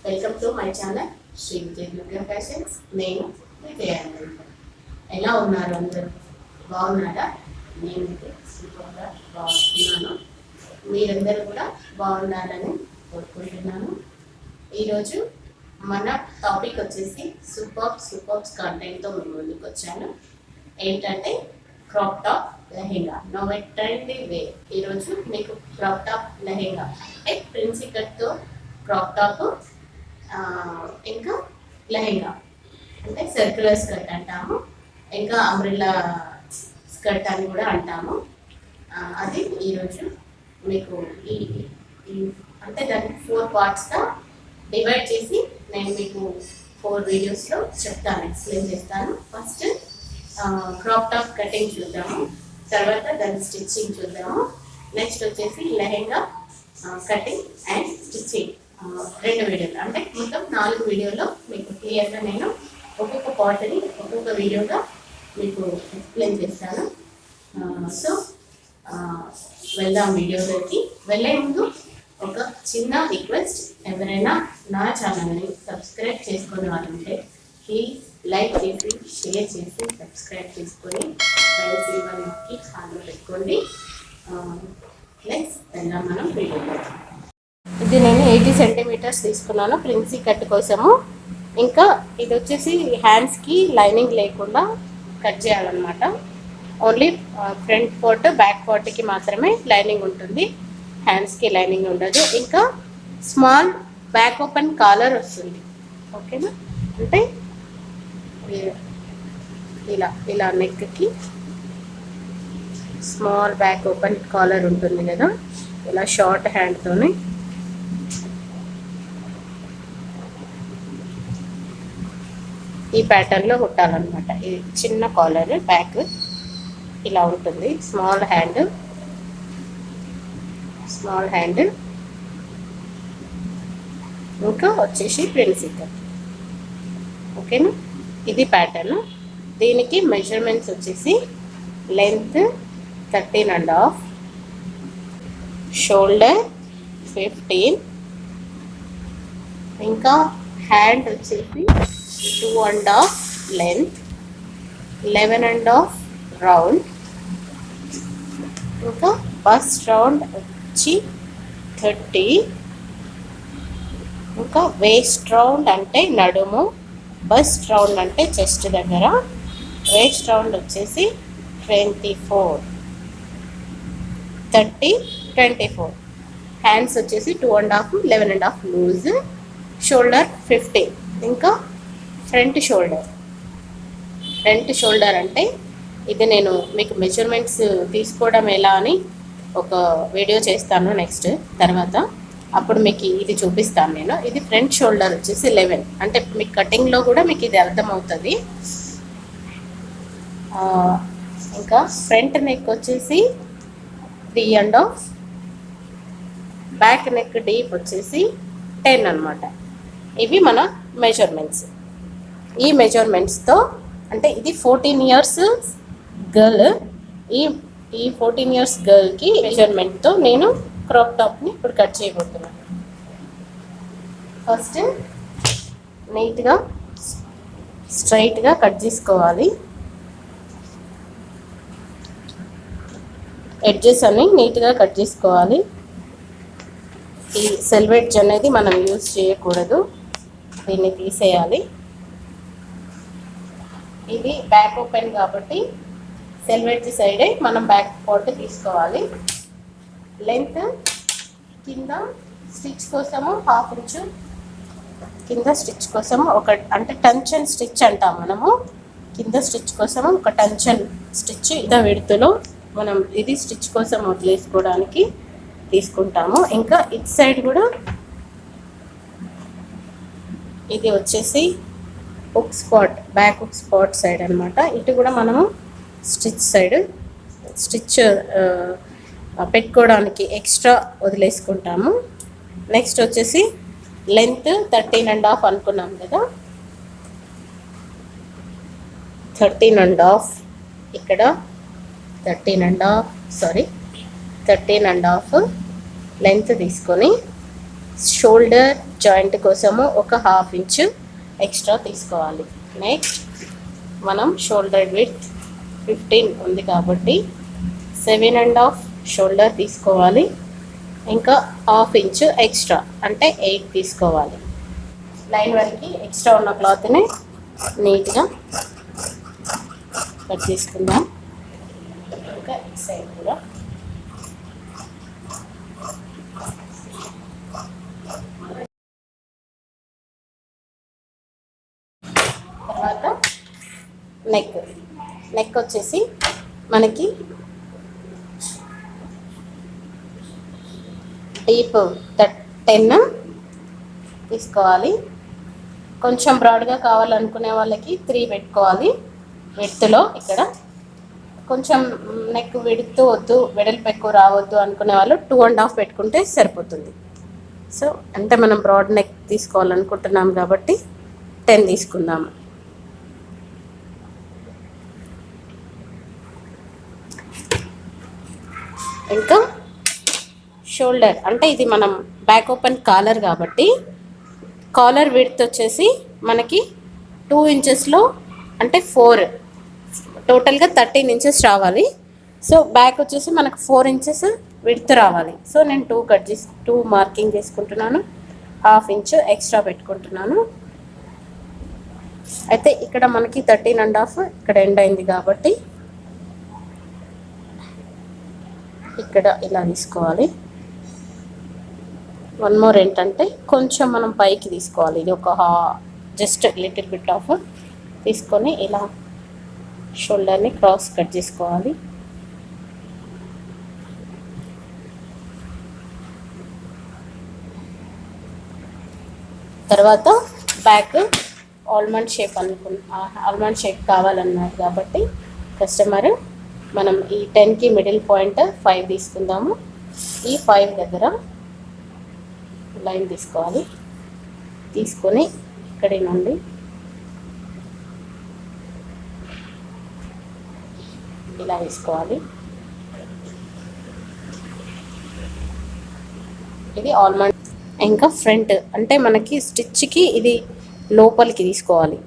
Welcome to my channel Shri Vijay Durga Fashions. నేను విజయ. ఎలా ఉన్నారు అందరూ? బాగున్నారా? నేనైతే సూపర్గా బాగున్నాను. మీరందరూ కూడా బాగున్నారని కోరుకుంటున్నాను. ఈరోజు మన టాపిక్ వచ్చేసి సూపర్స్ కంటెంట్తో మేము ముందుకు వచ్చాను. ఏంటంటే crop top lehenga, no trendy way. ఈరోజు మీకు క్రాప్ టాప్ లెహెంగా అంటే ప్రిన్సీ కట్తో క్రాప్ టాప్, ఇంకా లెహెంగా అంటే సర్క్యులర్ స్కర్ట్ అంటాము, ఇంకా అంబ్రెల్లా స్కర్ట్ అని కూడా అంటాము. అది ఈరోజు మీకు ఈ అంటే దాన్ని 4 పార్ట్స్గా డివైడ్ చేసి నేను మీకు 4 వీడియోస్లో చెప్తాను, ఎక్స్ప్లెయిన్ చేస్తాను. ఫస్ట్ క్రాప్ టాప్ కటింగ్ చూద్దాము, తర్వాత దాని స్టిచ్చింగ్ చూద్దాము. నెక్స్ట్ వచ్చేసి లెహెంగా కటింగ్ అండ్ స్టిచ్చింగ్, 2 వీడియోలు అంటే మొత్తం 4 వీడియోలో మీకు క్లియర్గా నేను ఒక్కొక్క పార్ట్ని ఒక్కొక్క వీడియోగా మీకు ఎక్స్ప్లెయిన్ చేస్తాను. సో వెళ్దాం వీడియోలోకి. వెళ్ళే ముందు ఒక చిన్న రిక్వెస్ట్, ఎవరైనా నా ఛానల్ని సబ్స్క్రైబ్ చేసుకునే వాళ్ళు ఉంటే ప్లీజ్ లైక్ చేసి, షేర్ చేసి, సబ్స్క్రైబ్ చేసుకొని బెల్ సింబల్కి ఆన్లో పెట్టుకోండి. నెక్స్ట్ వెళ్దాం మనం వీడియోలో. ఇది నేను 80 సెంటీమీటర్స్ తీసుకున్నాను ప్రిన్సీ కట్ కోసము. ఇంకా ఇది వచ్చేసి హ్యాండ్స్కి లైనింగ్ లేకుండా కట్ చేయాలన్నమాట. ఓన్లీ ఫ్రంట్ పార్ట్ బ్యాక్ పార్ట్కి మాత్రమే లైనింగ్ ఉంటుంది, హ్యాండ్స్కి లైనింగ్ ఉండదు. ఇంకా స్మాల్ బ్యాక్ ఓపెన్ కాలర్ వస్తుంది, ఓకేనా? అంటే ఇలా నెక్కి స్మాల్ బ్యాక్ ఓపెన్ కాలర్ ఉంటుంది కదా, ఇలా షార్ట్ హ్యాండ్తోనే ఈ ప్యాటర్న్లో కుట్టాలన్నమాట. ఇది చిన్న కాలర్, బ్యాక్ ఇలా ఉంటుంది. స్మాల్ హ్యాండ్ ఇంకా వచ్చేసి ప్రిన్సీ కట్, ఓకేనా? ఇది ప్యాటర్న్. దీనికి మెజర్మెంట్స్ వచ్చేసి లెంత్ 13.5, షోల్డర్ 15, ఇంకా హ్యాండ్ వచ్చేసి 2.5 లెంత్, 11.5 రౌండ్, ఇంకా బస్ట్ రౌండ్ వచ్చి 30, ఇంకా వేస్ట్ రౌండ్ అంటే నడుము, బస్ట్ రౌండ్ అంటే చెస్ట్ దగ్గర, వేస్ట్ రౌండ్ వచ్చేసి 24, 30, 24. హ్యాండ్స్ వచ్చేసి 2.5, 11.5 లూజ్, షోల్డర్ 15. ఇంకా ఫ్రంట్ షోల్డర్ అంటే ఇది నేను మీకు మెజర్మెంట్స్ తీసుకోవడం ఎలా అని ఒక వీడియో చేస్తాను నెక్స్ట్ తర్వాత, అప్పుడు మీకు ఇది చూపిస్తాను నేను. ఇది ఫ్రంట్ షోల్డర్ వచ్చేసి 11, అంటే మీకు కటింగ్లో కూడా మీకు ఇది అర్థమవుతుంది. ఇంకా ఫ్రంట్ నెక్ వచ్చేసి 3.5, బ్యాక్ నెక్ డీప్ వచ్చేసి 10 అన్నమాట. ఇవి మన మెజర్మెంట్స్. ఈ మెజర్మెంట్స్తో అంటే ఇది 14 ఇయర్స్ గర్ల్, ఈ 14 ఇయర్స్ గర్ల్కి మెజర్మెంట్తో నేను క్రాప్ టాప్ని ఇప్పుడు కట్ చేయబోతున్నాను. ఫస్ట్ నీట్గా స్ట్రైట్గా కట్ చేసుకోవాలి. ఎడ్జెస్ అన్ని నీట్గా కట్ చేసుకోవాలి. ఈ సెల్వెడ్జ్ అనేది మనం యూజ్ చేయకూడదు, దీన్ని తీసేయాలి. ఇది బ్యాక్ ఓపెన్ కాబట్టి సెల్వెడ్జ్ సైడే మనం బ్యాక్ పార్ట్ తీసుకోవాలి. లెంత్ కింద స్టిచ్ కోసము 1/2 ఇంచు, కింద స్టిచ్ కోసము అంటే టెన్షన్ స్టిచ్ అంటాం మనము. కింద స్టిచ్ కోసము ఒక టెన్షన్ స్టిచ్ ఇద విడుతులో మనం ఇది స్టిచ్ కోసం వదిలేసుకోవడానికి తీసుకుంటాము. ఇంకా ఇట్ సైడ్ కూడా ఇది వచ్చేసి hook spot, back hook spot side అనమాట. ఇటు కూడా మనము స్టిచ్ పెట్టుకోవడానికి ఎక్స్ట్రా వదిలేసుకుంటాము. నెక్స్ట్ వచ్చేసి లెంత్ 13.5 అనుకున్నాం కదా, 13.5 ఇక్కడ 13.5 లెంత్ తీసుకొని షోల్డర్ జాయింట్ కోసము ఒక 1/2 ఇంచు ఎక్స్ట్రా తీసుకోవాలి. నెక్స్ట్ మనం షోల్డర్ విడ్త్ 15 ఉంది కాబట్టి 7.5 షోల్డర్ తీసుకోవాలి. ఇంకా 1/2 ఇంచు ఎక్స్ట్రా అంటే 8 తీసుకోవాలి. లైన్ వరకు ఎక్స్ట్రా ఉన్న క్లాత్ని నీట్గా కట్ చేసుకుందాం. ఇంకా ఈ సైడ్ కూడా తర్వాత నెక్ వచ్చేసి మనకి డీప్ 10 తీసుకోవాలి. కొంచెం బ్రాడ్గా కావాలనుకునే వాళ్ళకి 3 పెట్టుకోవాలి విడ్త్లో. ఇక్కడ కొంచెం నెక్ విడ్త్ వద్దు, వెడల్పు ఎక్కువ రావద్దు అనుకునే వాళ్ళు 2.5 పెట్టుకుంటే సరిపోతుంది. సో అంటే మనం బ్రాడ్ నెక్ తీసుకోవాలనుకుంటున్నాం కాబట్టి 10 తీసుకుందాము. ఇంకా షోల్డర్ అంటే ఇది మనం బ్యాక్ ఓపెన్ కాలర్ కాబట్టి కాలర్ విడ్త్ వచ్చేసి మనకి 2 ఇంచెస్లో అంటే 4 టోటల్గా 13 ఇంచెస్ రావాలి. సో బ్యాక్ వచ్చేసి మనకు 4 ఇంచెస్ విడ్త్ రావాలి. సో నేను 2 మార్కింగ్ చేసుకుంటున్నాను. 1/2 ఇంచు ఎక్స్ట్రా పెట్టుకుంటున్నాను. అయితే ఇక్కడ మనకి 13.5 ఇక్కడ ఎండ్ అయింది కాబట్టి ఇక్కడ ఇలా తీసుకోవాలి. వన్ మోర్ ఏంటంటే కొంచెం మనం పైకి తీసుకోవాలి. ఇది ఒక జస్ట్ లిటిల్ బిట్ ఆఫ్ తీసుకొని ఇలా షోల్డర్ని క్రాస్ కట్ చేసుకోవాలి. తర్వాత బ్యాక్ ఆల్మండ్ షేప్ కావాలన్నారు కాబట్టి కస్టమర్ మనం ఈ 10కి మిడిల్ పాయింట్ 5 తీసుకుందాము. ఈ 5 దగ్గర లైన్ తీసుకోవాలి. తీసుకొని ఇక్కడి నుండి ఇలా వేసుకోవాలి. ఇది ఆల్మండ్. ఇంకా ఫ్రంట్ అంటే మనకి స్టిచ్కి ఇది లోపలికి తీసుకోవాలి.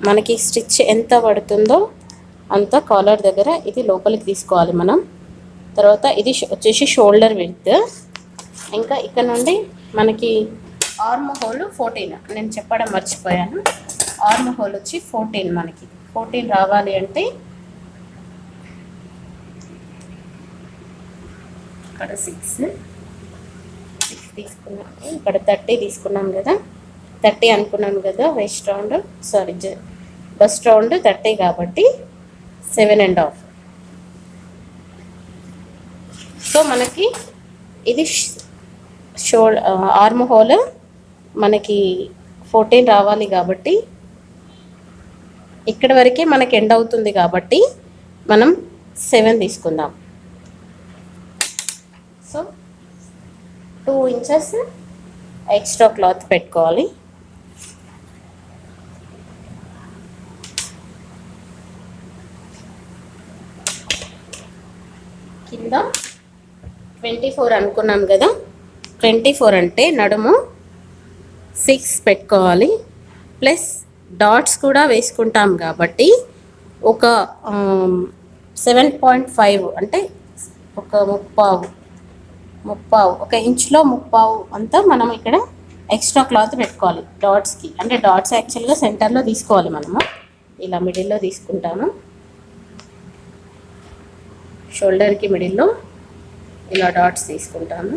మనకి స్టిచ్ ఎంత పడుతుందో అంత కాలర్ దగ్గర ఇది లోపలికి తీసుకోవాలి మనం. తర్వాత ఇది వచ్చేసి షోల్డర్ విడ్త్. ఇంకా ఇక్కడ నుండి మనకి ఆర్మ్ హోల్ 14 నేను చెప్పడం మర్చిపోయాను. ఆర్మ్ హోల్ వచ్చి 14 మనకి 14 రావాలి అంటే ఇక్కడ 6 తీసుకున్నాం. ఇక్కడ 30 తీసుకున్నాం కదా, 30 అనుకున్నాను కదా. బస్ట్ రౌండ్ 30 కాబట్టి 7.5. సో మనకి ఇది ఆర్మ్ హోల్ మనకి 14 రావాలి కాబట్టి ఇక్కడ వరకే మనకి ఎండ్ అవుతుంది కాబట్టి మనం 7 తీసుకుందాం. సో 2 ఇంచెస్ ఎక్స్ట్రా క్లాత్ పెట్టుకోవాలి. కింద 24 అనుకున్నాం కదా, 24 అంటే నడుము 6 పెట్టుకోవాలి. ప్లస్ డాట్స్ కూడా వేసుకుంటాం కాబట్టి ఒక 7.5 అంటే ఒక ముప్పావు 1 ఇంచులో 3/4 అంతా మనం ఇక్కడ ఎక్స్ట్రా క్లాత్ పెట్టుకోవాలి డాట్స్కి. అంటే డాట్స్ యాక్చువల్గా సెంటర్లో తీసుకోవాలి మనము. ఇలా మిడిల్లో తీసుకుంటాము. షోల్డర్కి మిడిల్లో ఇలా డాట్స్ తీసుకుంటాము.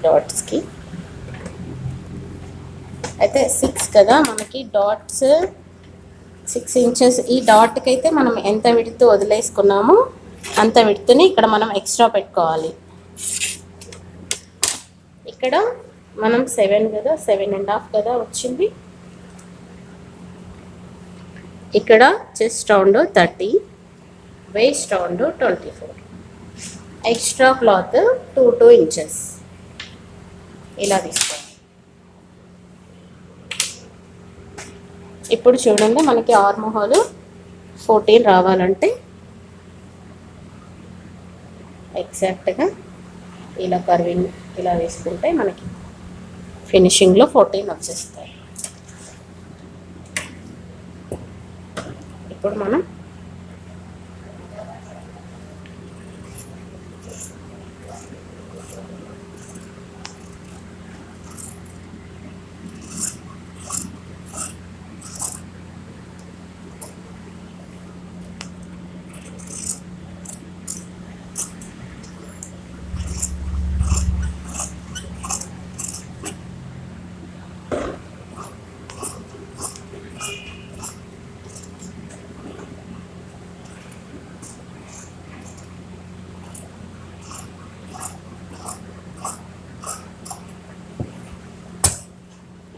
డాట్స్కి అయితే 6 కదా మనకి డాట్స్ 6 ఇంచెస్. ఈ డాట్కి అయితే మనం ఎంత విడ్త్ వదిలేసుకున్నామో అంత విడ్త్ని ఇక్కడ మనం ఎక్స్ట్రా పెట్టుకోవాలి. ఇక్కడ మనం 7 కదా, 7.5 కదా వచ్చింది. ఇక్కడ chest round 30, waist round 24. Extra cloth 2 inches ఇలా తీసుకోవాలి. ఇప్పుడు చూడండి, మనకి ఆర్మ్ హోల్ 14 రావాలంటే ఎగ్జాక్ట్గా ఇలా కర్వింగ్ ఇలా వేసుకుంటే మనకి ఫినిషింగ్లో 14 వచ్చేస్తాయి. ఇప్పుడు మనం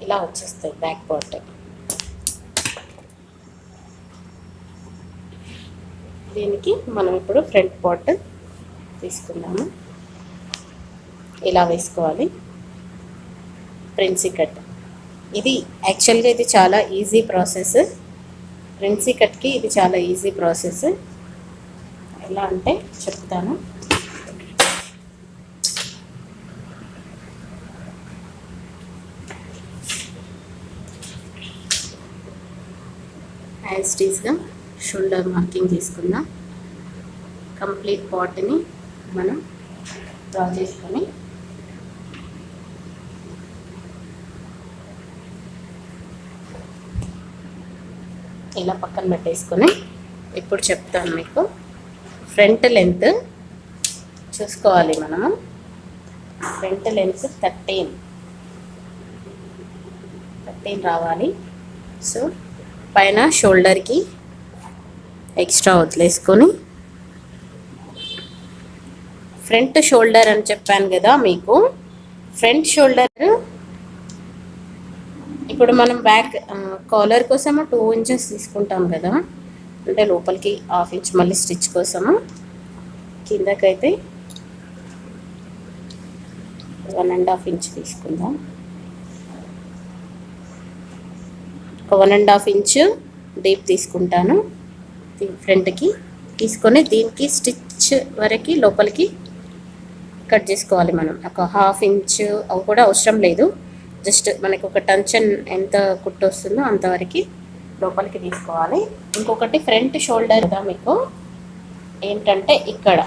ఇలా వచ్చేస్తాయి బ్యాక్ పార్ట్. దీనికి మనం ఇప్పుడు ఫ్రంట్ పార్ట్ తీసుకుందాము. ఇలా వేసుకోవాలి ప్రిన్సీ కట్. ఇది యాక్చువల్గా ఇది చాలా ఈజీ ప్రాసెస్. ప్రిన్సీ కట్కి ఇది చాలా ఈజీ ప్రాసెస్. ఎలా అంటే చెప్తాను. యాజ్ టీస్గా షోల్డర్ మార్కింగ్ తీసుకుందాం. కంప్లీట్ పార్ట్ని మనం డ్రా చేసుకొని ఇలా పక్కన పెట్టేసుకొని ఇప్పుడు చెప్తాను మీకు. ఫ్రంట్ లెంత్ చూసుకోవాలి మనము. ఫ్రంట్ లెంత్ 13 రావాలి. సో పైన షోల్డర్కి ఎక్స్ట్రా వదిలేసుకొని, ఫ్రంట్ షోల్డర్ అని చెప్పాను కదా మీకు. ఫ్రంట్ షోల్డర్ ఇప్పుడు మనం బ్యాక్ కాలర్ కోసము 2 ఇంచెస్ తీసుకుంటాం కదా, అంటే లోపలికి 1/2 ఇంచ్, మళ్ళీ స్టిచ్ కోసము కిందకైతే 1.5 ఇంచ్ తీసుకుందాం. 1.5 ఇంచ్ డీప్ తీసుకుంటాను ఫ్రంట్కి. తీసుకొని దీనికి స్టిచ్ వరకు లోపలికి కట్ చేసుకోవాలి మనం. ఒక 1/2 ఇంచ్ అవి కూడా అవసరం లేదు, జస్ట్ మనకి ఒక టెన్షన్ ఎంత కుట్టు వస్తుందో అంతవరకు లోపలికి తీసుకోవాలి. ఇంకొకటి ఫ్రంట్ షోల్డర్ కదా మీకు ఏంటంటే ఇక్కడ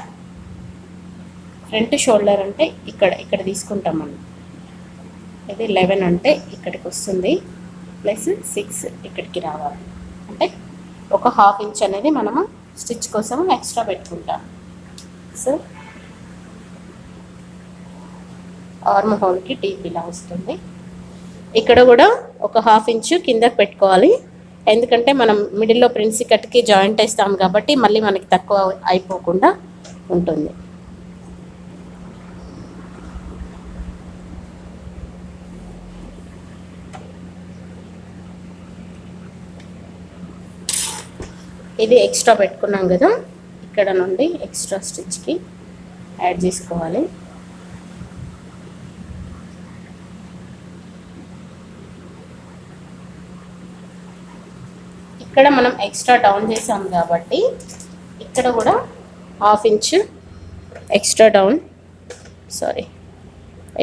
ఫ్రంట్ షోల్డర్ అంటే ఇక్కడ తీసుకుంటాం మనం. ఇది 11 అంటే ఇక్కడికి వస్తుంది, ప్లస్ 6 ఇక్కడికి రావాలి. అంటే ఒక 1/2 ఇంచ్ అనేది మనము స్టిచ్ కోసం ఎక్స్ట్రా పెట్టుకుంటాం. సో ఆర్మ్ హోల్కి డీప్ ఇలా వస్తుంది. ఇక్కడ కూడా ఒక 1/2 ఇంచ్ కిందకి పెట్టుకోవాలి, ఎందుకంటే మనం మిడిల్లో ప్రిన్సీ కట్కి జాయింట్ వేస్తాం కాబట్టి మళ్ళీ మనకి తక్కువ అయిపోకుండా ఉంటుంది. ఇది ఎక్స్ట్రా పెట్టుకున్నాం కదా, ఇక్కడ నుండి ఎక్స్ట్రా స్టిచ్కి యాడ్ చేసుకోవాలి. ఇక్కడ మనం ఎక్స్ట్రా డౌన్ చేసాం కాబట్టి ఇక్కడ కూడా 1/2 ఇంచ్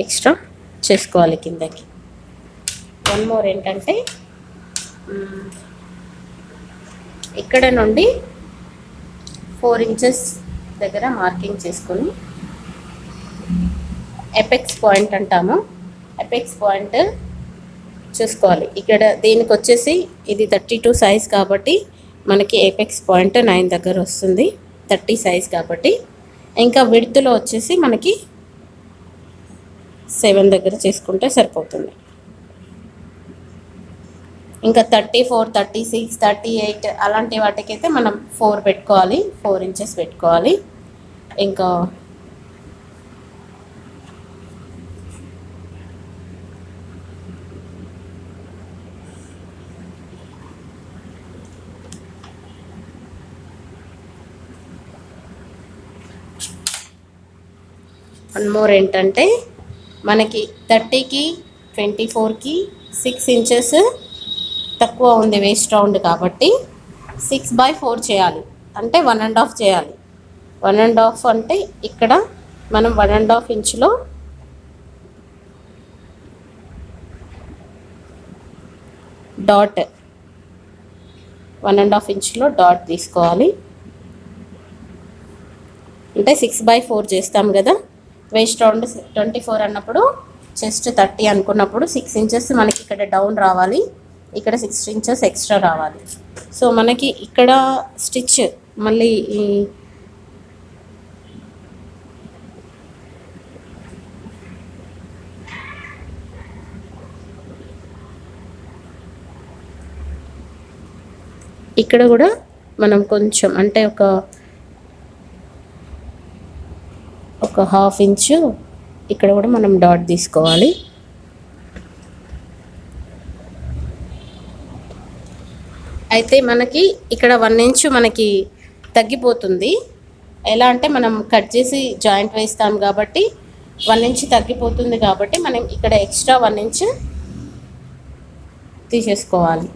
ఎక్స్ట్రా చేసుకోవాలి కిందకి. వన్ మోర్ ఏంటంటే ఇక్కడ నుండి 4 ఇంచెస్ దగ్గర మార్కింగ్ చేసుకొని ఎపెక్స్ పాయింట్ అంటాము. ఎపెక్స్ పాయింట్ చూసుకోవాలి. ఇక్కడ దీనికి వచ్చేసి ఇది 32 సైజ్ కాబట్టి మనకి ఎపెక్స్ పాయింట్ 9 దగ్గర వస్తుంది, 30 సైజ్ కాబట్టి. ఇంకా విడ్త్లో వచ్చేసి మనకి 7 దగ్గర చేసుకుంటే సరిపోతుంది. ఇంకా 34, 36, 38 అలాంటి వాటికైతే మనం 4 పెట్టుకోవాలి, 4 ఇంచెస్ పెట్టుకోవాలి. ఇంకా వన్ మోర్ ఏంటంటే మనకి 30కి 24కి 6 ఇంచెస్ తక్కువ ఉంది వేస్ట్ రౌండ్ కాబట్టి 6/4 చేయాలి, అంటే 1.5 చేయాలి. 1.5 అంటే ఇక్కడ మనం 1.5 ఇంచులో డాట్ 1.5 ఇంచులో డాట్ తీసుకోవాలి. అంటే 6/4 చేస్తాం కదా, వేస్ట్ రౌండ్ 24 అన్నప్పుడు చెస్ట్ 30 అనుకున్నప్పుడు 6 ఇంచెస్ మనకి ఇక్కడ డౌన్ రావాలి, ఇక్కడ 6 ఇంచెస్ ఎక్స్ట్రా రావాలి. సో మనకి ఇక్కడ స్టిచ్ మళ్ళీ ఇక్కడ కూడా మనం కొంచెం అంటే ఒక హాఫ్ ఇంచు ఇక్కడ కూడా మనం డాట్ తీసుకోవాలి. అయితే మనకి ఇక్కడ 1 ఇంచు మనకి తగ్గిపోతుంది. ఎలా అంటే మనం కట్ చేసి జాయింట్ వేస్తాం కాబట్టి 1 ఇంచు తగ్గిపోతుంది, కాబట్టి మనం ఇక్కడ ఎక్స్ట్రా 1 ఇంచు తీసేసుకోవాలి.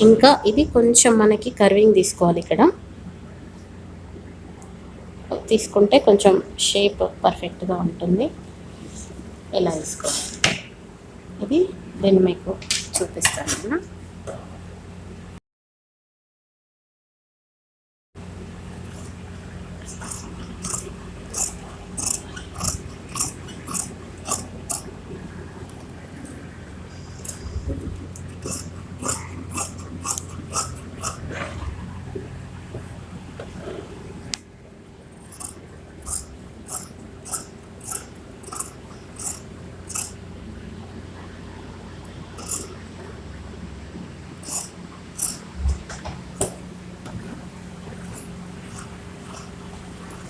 ఇంకా ఇది కొంచెం మనకి కర్వింగ్ తీసుకోవాలి. ఇక్కడ తీసుకుంటే కొంచెం షేప్ పర్ఫెక్ట్గా ఉంటుంది. ఎలా తీసుకోవాలి ఇది నేను మీకు చూపిస్తాను కదా.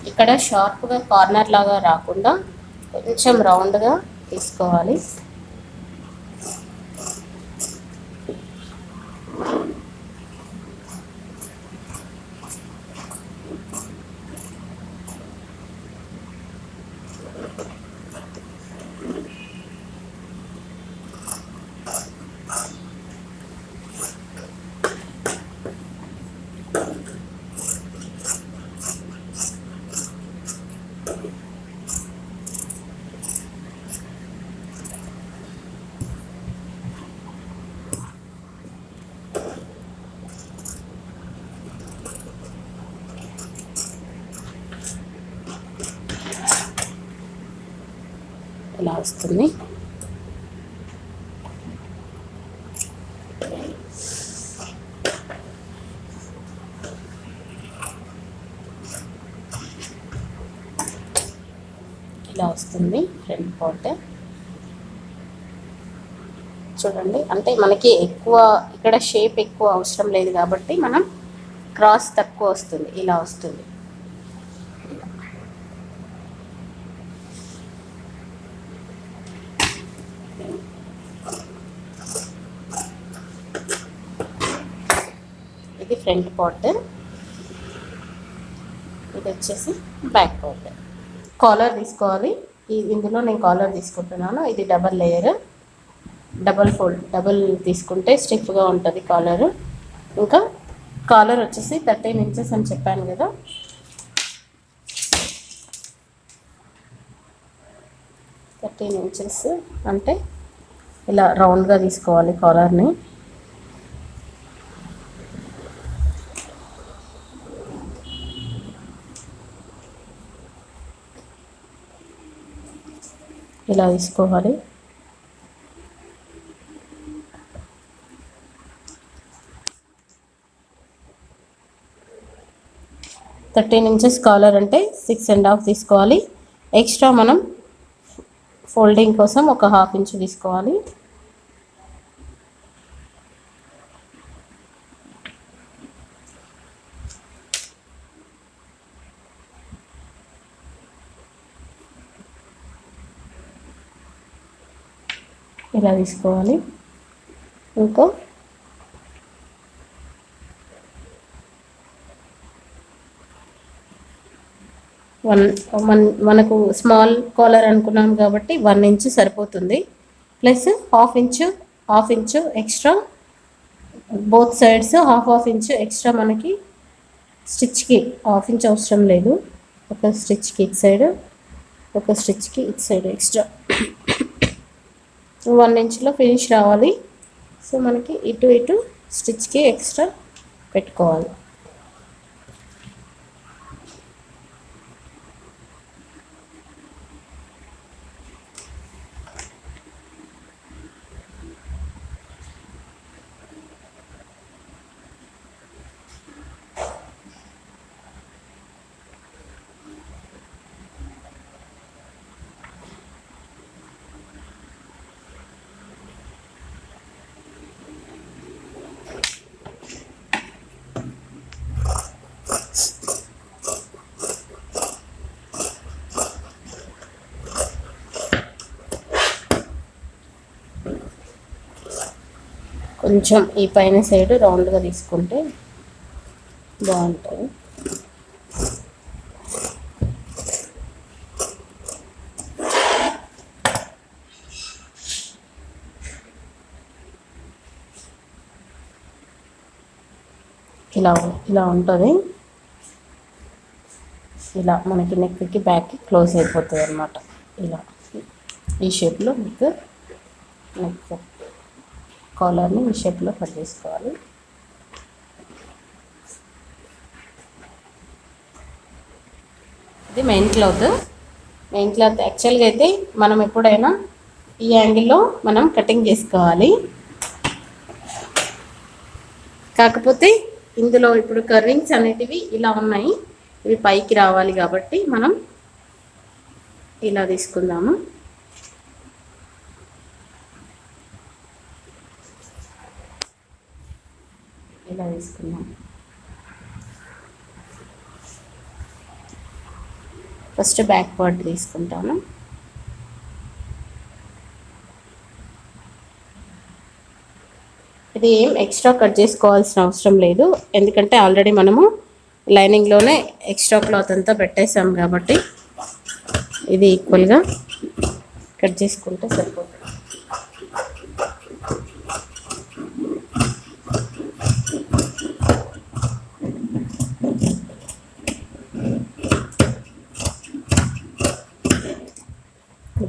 ఇక్కడ షార్ప్గా కార్నర్ లాగా రాకుండా కొంచెం రౌండ్గా తీసుకోవాలి. ఇలా వస్తుంది. ఇలా వస్తుంది ఫ్రంట్ పార్ట్. చూడండి, అంటే మనకి ఎక్కువ ఇక్కడ షేప్ ఎక్కువ అవసరం లేదు కాబట్టి మనం క్రాస్ తక్కువ వస్తుంది, ఇలా వస్తుంది. ఇది ఫ్రంట్ పార్ట్, ఇది వచ్చేసి బ్యాక్ పార్ట్. కాలర్ తీసుకోవాలి. ఇందులో నేను కాలర్ తీసుకుంటున్నాను. ఇది double layer, double fold, double తీసుకుంటే స్టిఫ్గా ఉంటుంది కాలర్. ఇంకా కాలర్ వచ్చేసి 13 ఇంచెస్ అని చెప్పాను కదా, ఇంచెస్ అంటే ఇలా రౌండ్గా తీసుకోవాలి కాలర్ని. ఇలా తీసుకోవాలి. థర్టీన్ ఇంచెస్ కాలర్ అంటే 6.5 తీసుకోవాలి. ఎక్స్ట్రా మనం ఫోల్డింగ్ కోసం ఒక హాఫ్ ఇంచ్ తీసుకోవాలి. ఇలా తీసుకోవాలి. ఇంకా మనకు స్మాల్ కాలర్ అనుకున్నాం కాబట్టి 1 ఇంచ్ సరిపోతుంది. Plus half inch extra both sides half inch extra మనకి స్టిచ్కి హాఫ్ ఇంచ్ అవసరం లేదు. ఒక స్టిచ్కి ఇటు సైడ్, ఒక స్టిచ్కి ఇటు సైడ్ ఎక్స్ట్రా 1 ఇంచ్లో ఫినిష్ రావాలి. సో మనకి ఇటు స్టిచ్కి ఎక్స్ట్రా పెట్టుకోవాలి. కొంచెం ఈ పైన సైడ్ రౌండ్గా తీసుకుంటే బాగుంటుంది. ఇలా ఉంటుంది. ఇలా మనకి నెక్కి బ్యాక్కి క్లోజ్ అయిపోతుంది అన్నమాట. ఇలా ఈ షేప్లో మీకు నెక్ కాలర్ని ఈ షేప్లో కట్ చేసుకోవాలి. ఇది మెయిన్ క్లాత్ యాక్చువల్గా అయితే మనం ఎప్పుడైనా ఈ యాంగిల్లో మనం కటింగ్ చేసుకోవాలి. కాకపోతే ఇందులో ఇప్పుడు కర్వింగ్స్ అనేటివి ఇలా ఉన్నాయి, ఇవి పైకి రావాలి కాబట్టి మనం ఇలా తీసుకుందాము. ఇలా తీసుకుందాం. ఫస్ట్ బ్యాక్ పార్ట్ తీసుకుంటాను. ఇది ఏం ఎక్స్ట్రా కట్ చేసుకోవాల్సిన అవసరం లేదు, ఎందుకంటే ఆల్రెడీ మనము లైనింగ్లోనే ఎక్స్ట్రా క్లాత్ అంతా పెట్టేసాం కాబట్టి ఇది ఈక్వల్గా కట్ చేసుకుంటే సరిపోతుంది.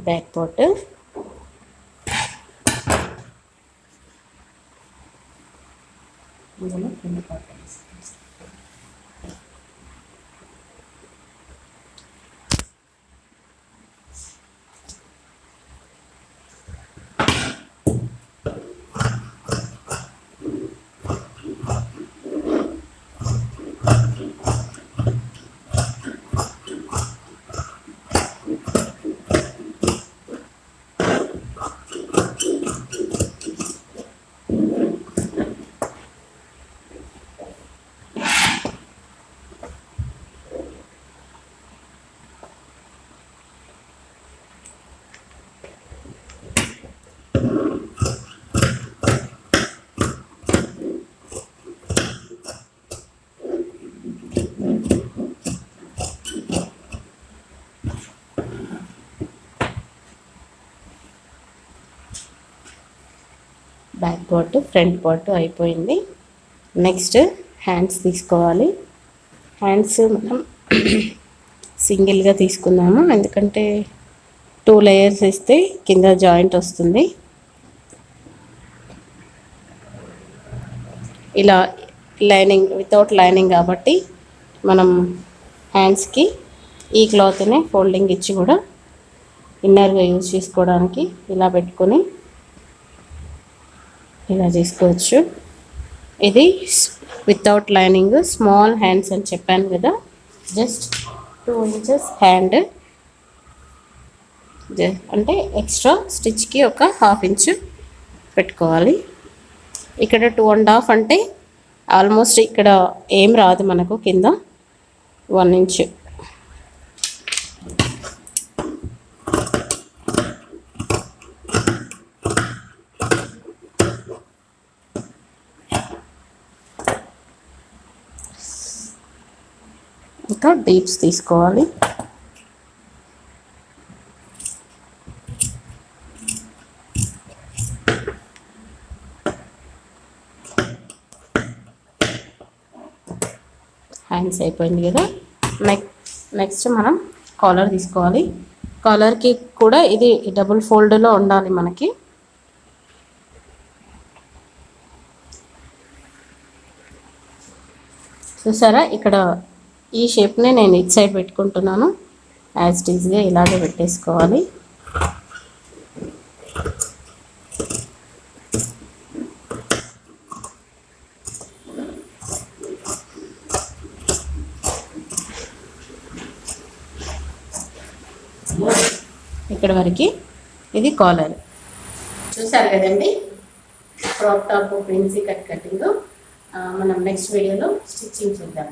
బ్యాక్ పార్ట్ ఇందులో కింద part back part front part అయిపోయింది. నెక్స్ట్ హ్యాండ్స్ తీసుకోవాలి. హ్యాండ్స్ మనం సింగిల్గా తీసుకుందాము, ఎందుకంటే 2 లేయర్స్ ఇస్తే కింద జాయింట్ వస్తుంది. ఇలా లైనింగ్ వితౌట్ లైనింగ్ కాబట్టి మనం హ్యాండ్స్కి ఈ క్లాత్ని ఫోల్డింగ్ ఇచ్చి కూడా ఇన్నర్గా యూజ్ చేసుకోవడానికి ఇలా పెట్టుకొని ఇలా చేసుకోవచ్చు. ఇది వితౌట్ లైనింగ్ స్మాల్ హ్యాండ్స్ అని చెప్పాను కదా, జస్ట్ 2 ఇంచెస్ హ్యాండ్, అంటే ఎక్స్ట్రా స్టిచ్కి ఒక హాఫ్ ఇంచ్ పెట్టుకోవాలి. ఇక్కడ 2.5 అంటే ఆల్మోస్ట్ ఇక్కడ ఏం రాదు మనకు, కింద 1 ఇంచ్. తర్వాత డీప్స్ తీసుకోవాలి. హ్యాండ్స్ అయిపోయింది కదా. నెక్స్ట్ మనం కాలర్ తీసుకోవాలి. కాలర్కి కూడా ఇది డబుల్ ఫోల్డ్లో ఉండాలి మనకి. చూసారా, ఇక్కడ ఈ షేప్నే నేను ఇటు సైడ్ పెట్టుకుంటున్నాను. యాజ్ ఇట్ ఈజ్గా ఇలాగే పెట్టేసుకోవాలి. ఇక్కడ వరకు ఇది కాలర్. చూసారు కదండి, crop top princess cut cutting. మనం నెక్స్ట్ వీడియోలో స్టిచ్చింగ్ చూద్దాం.